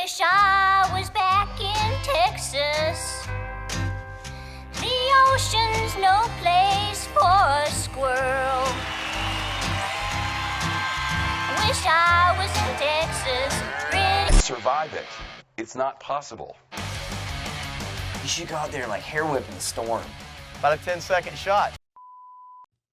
Wish I was back in Texas. The ocean's no place for a squirrel. Wish I was in Texas. Survive it. It's not possible. You should go out there and like hair whip in the storm. About a 10-second shot.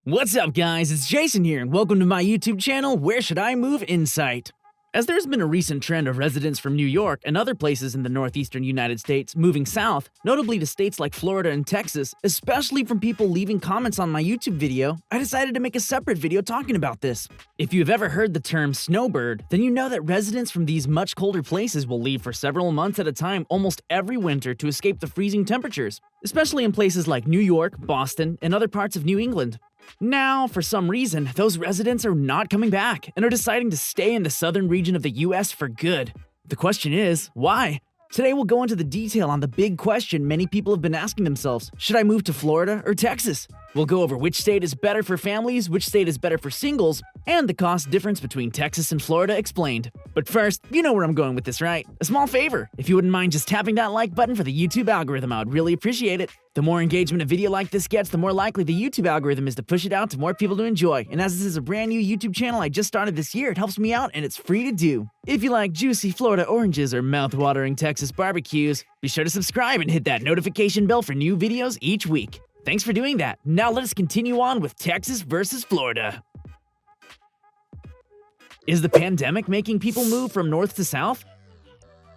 What's up, guys? It's Jason here, and welcome to my YouTube channel, Where Should I Move Insight? As there's been a recent trend of residents from New York and other places in the northeastern United States moving south, notably to states like Florida and Texas, especially from people leaving comments on my YouTube video, I decided to make a separate video talking about this. If you've ever heard the term snowbird, then you know that residents from these much colder places will leave for several months at a time almost every winter to escape the freezing temperatures, especially in places like New York, Boston, and other parts of New England. Now, for some reason, those residents are not coming back and are deciding to stay in the southern region of the US for good. The question is, why? Today we'll go into the detail on the big question many people have been asking themselves: should I move to Florida or Texas? We'll go over which state is better for families, which state is better for singles, and the cost difference between Texas and Florida explained. But first, you know where I'm going with this, right? A small favor, if you wouldn't mind just tapping that like button for the YouTube algorithm, I would really appreciate it. The more engagement a video like this gets, the more likely the YouTube algorithm is to push it out to more people to enjoy. And as this is a brand new YouTube channel I just started this year, it helps me out and it's free to do. If you like juicy Florida oranges or mouth-watering Texas barbecues, be sure to subscribe and hit that notification bell for new videos each week. Thanks for doing that. Now let us continue on with Texas versus Florida. Is the pandemic making people move from north to south?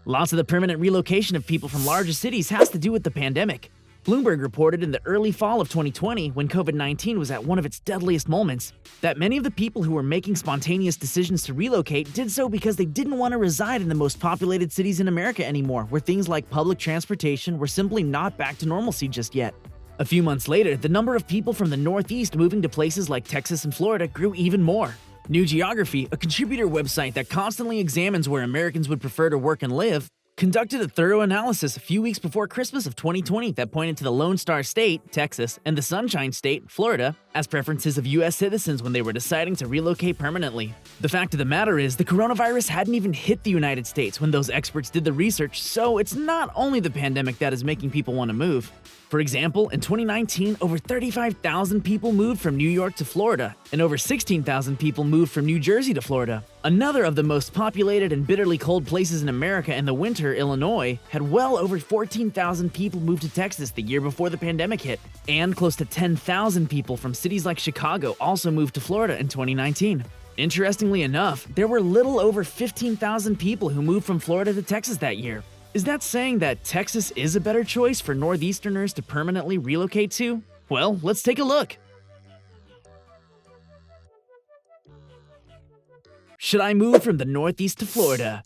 Lots of the permanent relocation of people from larger cities has to do with the pandemic. Bloomberg reported in the early fall of 2020, when COVID-19 was at one of its deadliest moments, that many of the people who were making spontaneous decisions to relocate did so because they didn't want to reside in the most populated cities in America anymore, where things like public transportation were simply not back to normalcy just yet. A few months later, the number of people from the Northeast moving to places like Texas and Florida grew even more. New Geography, a contributor website that constantly examines where Americans would prefer to work and live, conducted a thorough analysis a few weeks before Christmas of 2020 that pointed to the Lone Star State, Texas, and the Sunshine State, Florida, as preferences of U.S. citizens when they were deciding to relocate permanently. The fact of the matter is, the coronavirus hadn't even hit the United States when those experts did the research, so it's not only the pandemic that is making people want to move. For example, in 2019, over 35,000 people moved from New York to Florida, and over 16,000 people moved from New Jersey to Florida. Another of the most populated and bitterly cold places in America in the winter, Illinois, had well over 14,000 people move to Texas the year before the pandemic hit. And close to 10,000 people from cities like Chicago also moved to Florida in 2019. Interestingly enough, there were little over 15,000 people who moved from Florida to Texas that year. Is that saying that Texas is a better choice for Northeasterners to permanently relocate to? Well, let's take a look. Should I move from the Northeast to Florida?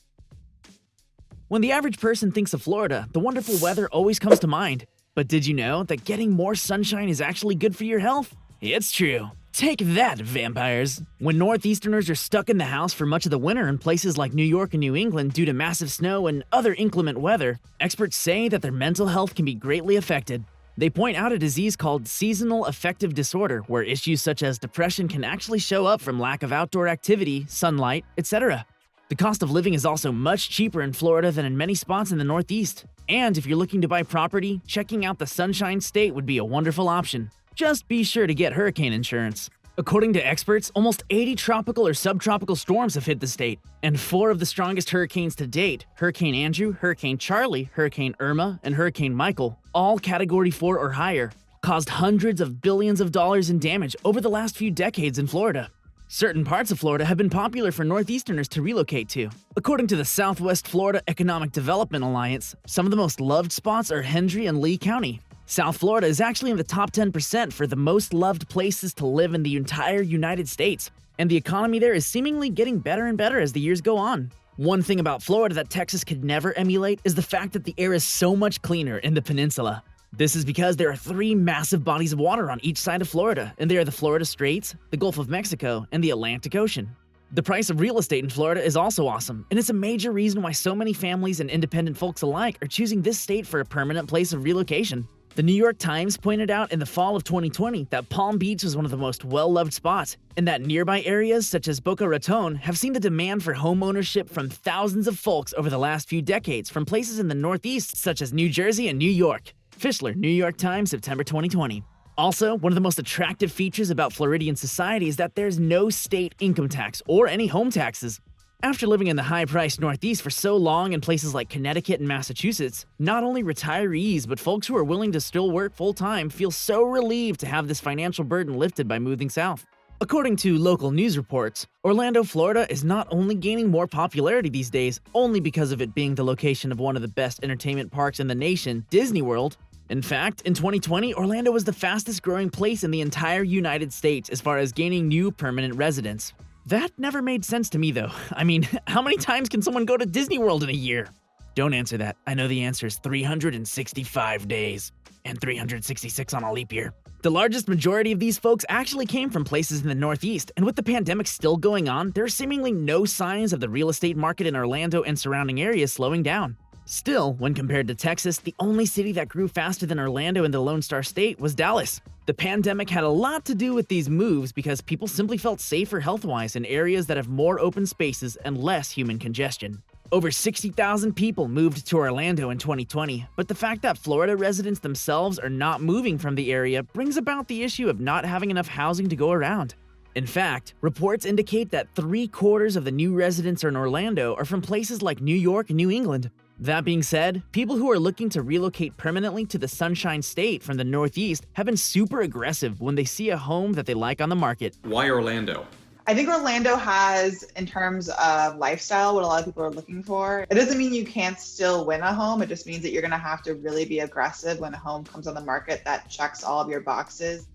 When the average person thinks of Florida, the wonderful weather always comes to mind. But did you know that getting more sunshine is actually good for your health? It's true. Take that, vampires! When Northeasterners are stuck in the house for much of the winter in places like New York and New England due to massive snow and other inclement weather, experts say that their mental health can be greatly affected. They point out a disease called seasonal affective disorder, where issues such as depression can actually show up from lack of outdoor activity, sunlight, etc. The cost of living is also much cheaper in Florida than in many spots in the Northeast. And if you're looking to buy property, checking out the Sunshine State would be a wonderful option. Just be sure to get hurricane insurance. According to experts, almost 80 tropical or subtropical storms have hit the state, and 4 of the strongest hurricanes to date, Hurricane Andrew, Hurricane Charlie, Hurricane Irma, and Hurricane Michael, all Category 4 or higher, caused hundreds of billions of dollars in damage over the last few decades in Florida. Certain parts of Florida have been popular for Northeasterners to relocate to. According to the Southwest Florida Economic Development Alliance, some of the most loved spots are Hendry and Lee County. South Florida is actually in the top 10% for the most loved places to live in the entire United States, and the economy there is seemingly getting better and better as the years go on. One thing about Florida that Texas could never emulate is the fact that the air is so much cleaner in the peninsula. This is because there are 3 massive bodies of water on each side of Florida, and they are the Florida Straits, the Gulf of Mexico, and the Atlantic Ocean. The price of real estate in Florida is also awesome, and it's a major reason why so many families and independent folks alike are choosing this state for a permanent place of relocation. The New York Times pointed out in the fall of 2020 that Palm Beach was one of the most well-loved spots, and that nearby areas such as Boca Raton have seen the demand for home ownership from thousands of folks over the last few decades from places in the Northeast such as New Jersey and New York. Fischler, New York Times, September 2020. Also, one of the most attractive features about Floridian society is that there's no state income tax or any home taxes. After living in the high-priced Northeast for so long in places like Connecticut and Massachusetts, not only retirees but folks who are willing to still work full-time feel so relieved to have this financial burden lifted by moving south. According to local news reports, Orlando, Florida is not only gaining more popularity these days only because of it being the location of one of the best entertainment parks in the nation, Disney World. In fact, in 2020, Orlando was the fastest growing place in the entire United States as far as gaining new permanent residents. That never made sense to me though. I mean, how many times can someone go to Disney World in a year? Don't answer that. I know the answer is 365 days, and 366 on a leap year. The largest majority of these folks actually came from places in the Northeast, and with the pandemic still going on, there are seemingly no signs of the real estate market in Orlando and surrounding areas slowing down. Still, when compared to Texas, the only city that grew faster than Orlando in the Lone Star State was Dallas. The pandemic had a lot to do with these moves because people simply felt safer health-wise in areas that have more open spaces and less human congestion. Over 60,000 people moved to Orlando in 2020, but the fact that Florida residents themselves are not moving from the area brings about the issue of not having enough housing to go around. In fact, reports indicate that 3/4 of the new residents in Orlando are from places like New York and New England. That being said, people who are looking to relocate permanently to the Sunshine State from the Northeast have been super aggressive when they see a home that they like on the market. Why Orlando? I think Orlando has, in terms of lifestyle, what a lot of people are looking for. It doesn't mean you can't still win a home. It just means that you're going to have to really be aggressive when a home comes on the market that checks all of your boxes.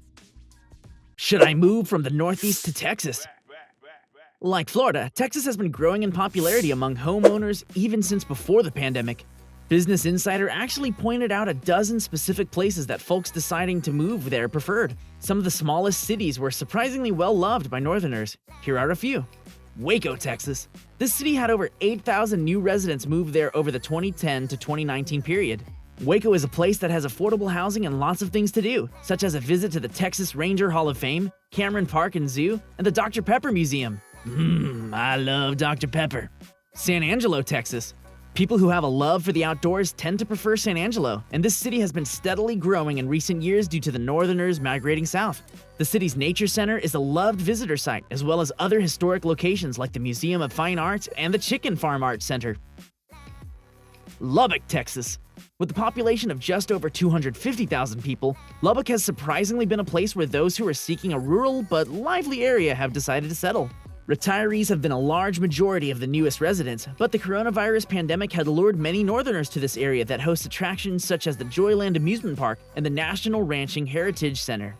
Should I move from the Northeast to Texas? Like Florida, Texas has been growing in popularity among homeowners even since before the pandemic. Business Insider actually pointed out a dozen specific places that folks deciding to move there preferred. Some of the smallest cities were surprisingly well loved by Northerners. Here are a few. Waco, Texas. This city had over 8,000 new residents move there over the 2010 to 2019 period. Waco is a place that has affordable housing and lots of things to do, such as a visit to the Texas Ranger Hall of Fame, Cameron Park and Zoo, and the Dr. Pepper Museum. I love Dr. Pepper. San Angelo, Texas. People who have a love for the outdoors tend to prefer San Angelo, and this city has been steadily growing in recent years due to the Northerners migrating south. The city's nature center is a loved visitor site, as well as other historic locations like the Museum of Fine Arts and the Chicken Farm Arts Center. Lubbock, Texas. With a population of just over 250,000 people, Lubbock has surprisingly been a place where those who are seeking a rural but lively area have decided to settle. Retirees have been a large majority of the newest residents, but the coronavirus pandemic had lured many Northerners to this area that hosts attractions such as the Joyland Amusement Park and the National Ranching Heritage Center.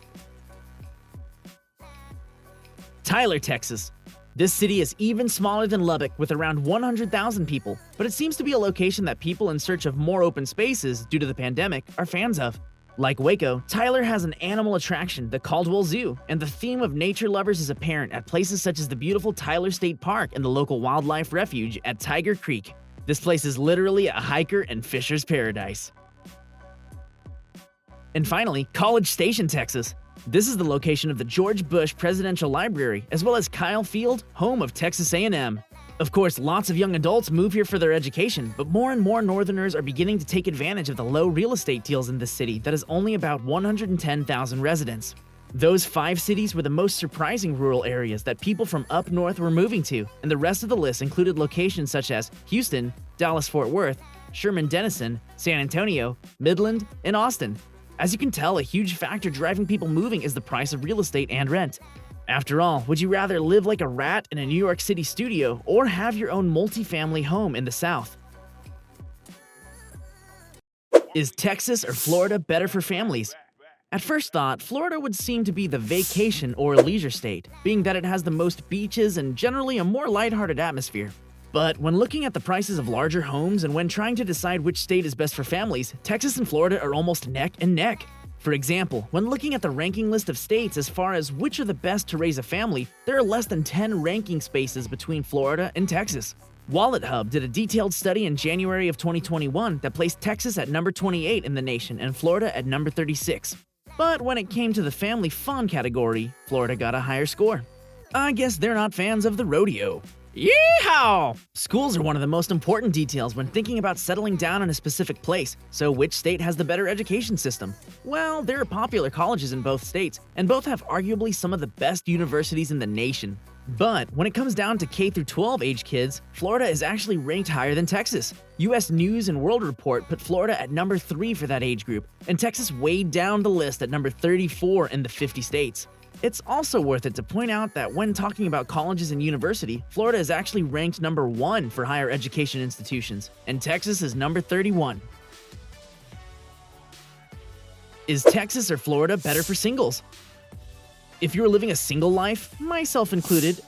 Tyler, Texas. This city is even smaller than Lubbock with around 100,000 people, but it seems to be a location that people in search of more open spaces due to the pandemic are fans of. Like Waco, Tyler has an animal attraction, the Caldwell Zoo, and the theme of nature lovers is apparent at places such as the beautiful Tyler State Park and the local wildlife refuge at Tiger Creek. This place is literally a hiker and fisher's paradise. And finally, College Station, Texas. This is the location of the George Bush Presidential Library, as well as Kyle Field, home of Texas A&M. Of course, lots of young adults move here for their education, but more and more Northerners are beginning to take advantage of the low real estate deals in this city that is only about 110,000 residents. Those 5 cities were the most surprising rural areas that people from up north were moving to, and the rest of the list included locations such as Houston, Dallas-Fort Worth, Sherman-Denison, San Antonio, Midland, and Austin. As you can tell, a huge factor driving people moving is the price of real estate and rent. After all, would you rather live like a rat in a New York City studio or have your own multi-family home in the South? Is Texas or Florida better for families? At first thought, Florida would seem to be the vacation or leisure state, being that it has the most beaches and generally a more lighthearted atmosphere. But when looking at the prices of larger homes and when trying to decide which state is best for families, Texas and Florida are almost neck and neck. For example, when looking at the ranking list of states as far as which are the best to raise a family, there are less than 10 ranking spaces between Florida and Texas. Wallet Hub did a detailed study in January of 2021 that placed Texas at number 28 in the nation and Florida at number 36. But when it came to the family fun category, Florida got a higher score. I guess they're not fans of the rodeo. Yeehaw! Schools are one of the most important details when thinking about settling down in a specific place, so which state has the better education system? Well, there are popular colleges in both states, and both have arguably some of the best universities in the nation. But when it comes down to K-12 age kids, Florida is actually ranked higher than Texas. US News and World Report put Florida at number 3 for that age group, and Texas way down the list at number 34 in the 50 states. It's also worth it to point out that when talking about colleges and university, Florida is actually ranked number 1 for higher education institutions, and Texas is number 31. Is Texas or Florida better for singles? If you're living a single life, myself included,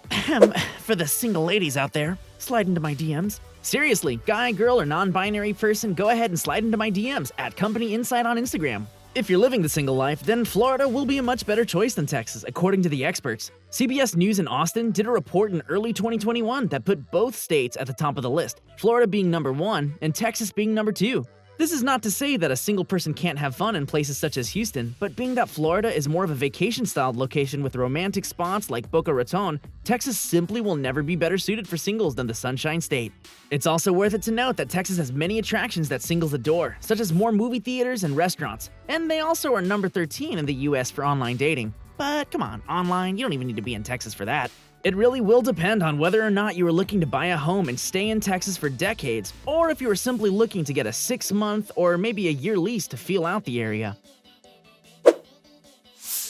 for the single ladies out there, slide into my DMs. Seriously, guy, girl, or non-binary person, go ahead and slide into my DMs at Company Insight on Instagram. If you're living the single life, then Florida will be a much better choice than Texas, according to the experts. CBS News in Austin did a report in early 2021 that put both states at the top of the list, Florida being number 1 and Texas being number 2. This is not to say that a single person can't have fun in places such as Houston, but being that Florida is more of a vacation-styled location with romantic spots like Boca Raton, Texas simply will never be better suited for singles than the Sunshine State. It's also worth it to note that Texas has many attractions that singles adore, such as more movie theaters and restaurants, and they also are number 13 in the US for online dating. But come on, online, you don't even need to be in Texas for that. It really will depend on whether or not you are looking to buy a home and stay in Texas for decades, or if you are simply looking to get a 6-month or maybe a year lease to feel out the area.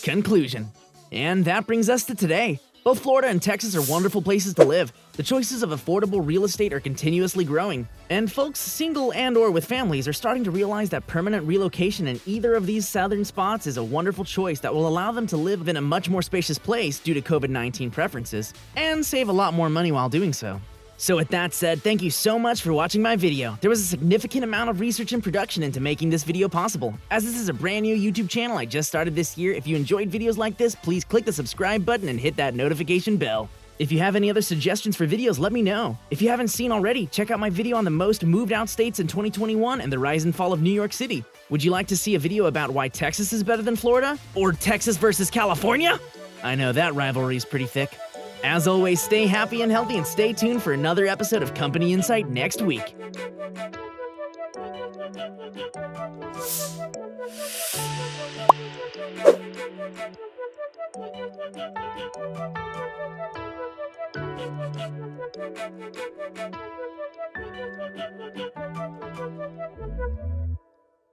Conclusion. And that brings us to today. Both Florida and Texas are wonderful places to live. The choices of affordable real estate are continuously growing, and folks single and/or with families are starting to realize that permanent relocation in either of these southern spots is a wonderful choice that will allow them to live in a much more spacious place due to COVID-19 preferences, and save a lot more money while doing so. So with that said, thank you so much for watching my video. There was a significant amount of research and production into making this video possible. As this is a brand new YouTube channel I just started this year, if you enjoyed videos like this, please click the subscribe button and hit that notification bell. If you have any other suggestions for videos, let me know. If you haven't seen already, check out my video on the most moved out states in 2021 and the rise and fall of New York City. Would you like to see a video about why Texas is better than Florida? Or Texas versus California? I know that rivalry is pretty thick. As always, stay happy and healthy and stay tuned for another episode of Company Insight next week.